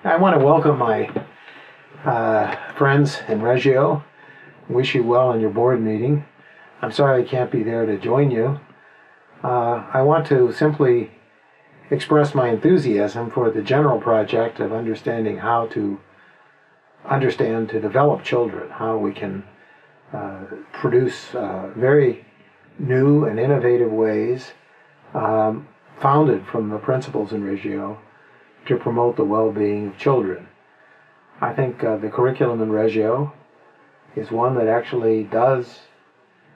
I want to welcome my friends in Reggio. Wish you well in your board meeting. I'm sorry I can't be there to join you. I want to simply express my enthusiasm for the general project of understanding how to develop children, how we can produce very new and innovative ways founded from the principles in Reggio to promote the well-being of children. I think the curriculum in Reggio is one that actually does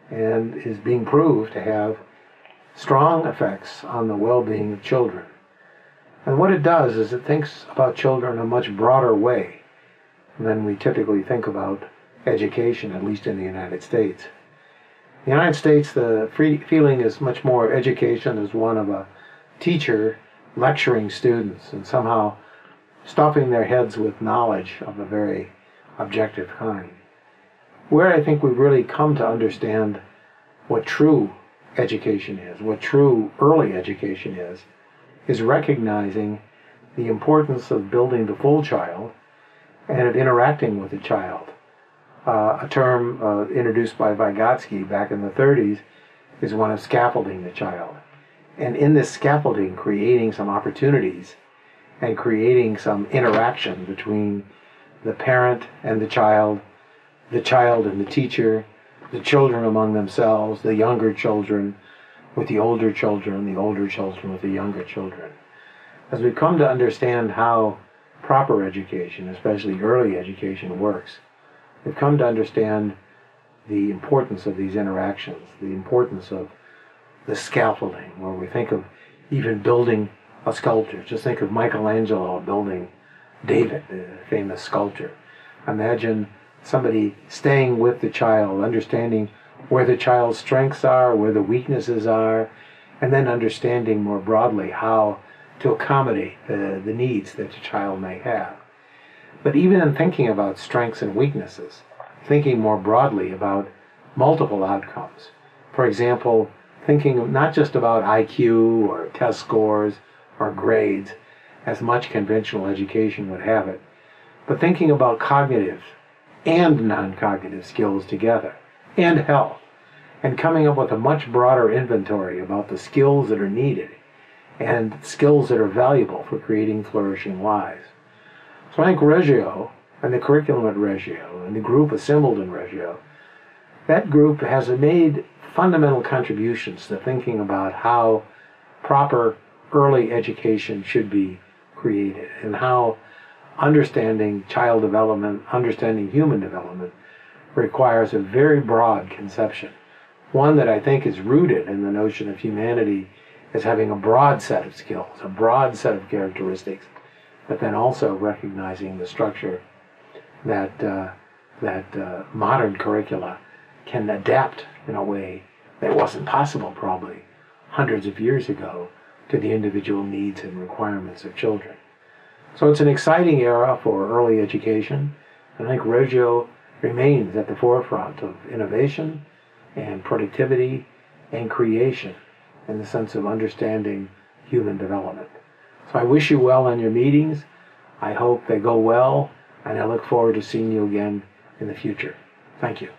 and is being proved to have strong effects on the well-being of children. And what it does is it thinks about children in a much broader way than we typically think about education, at least in the United States. In the United States, the feeling is much more education as one of a teacher lecturing students and somehow stuffing their heads with knowledge of a very objective kind. Where I think we've really come to understand what true education is, what true early education is recognizing the importance of building the full child and of interacting with the child. A term introduced by Vygotsky back in the 30s is one of scaffolding the child. And in this scaffolding, creating some opportunities and creating some interaction between the parent and the child and the teacher, the children among themselves, the younger children with the older children with the younger children. As we come to understand how proper education, especially early education, works, we've come to understand the importance of these interactions, the importance of the scaffolding, where we think of even building a sculpture. Just think of Michelangelo building David, the famous sculptor. Imagine somebody staying with the child, understanding where the child's strengths are, where the weaknesses are, and then understanding more broadly how to accommodate the needs that the child may have. But even in thinking about strengths and weaknesses, thinking more broadly about multiple outcomes. For example, thinking not just about IQ or test scores or grades, as much conventional education would have it, but thinking about cognitive and non-cognitive skills together, and health, and coming up with a much broader inventory about the skills that are needed and skills that are valuable for creating flourishing lives. So I think Reggio, and the curriculum at Reggio, and the group assembled in Reggio, that group has made fundamental contributions to thinking about how proper early education should be created and how understanding child development, understanding human development, requires a very broad conception. One that I think is rooted in the notion of humanity as having a broad set of skills, a broad set of characteristics, but then also recognizing the structure that modern curricula can adapt in a way that wasn't possible probably hundreds of years ago to the individual needs and requirements of children. So it's an exciting era for early education, and I think Reggio remains at the forefront of innovation and productivity and creation in the sense of understanding human development. So I wish you well on your meetings. I hope they go well, and I look forward to seeing you again in the future. Thank you.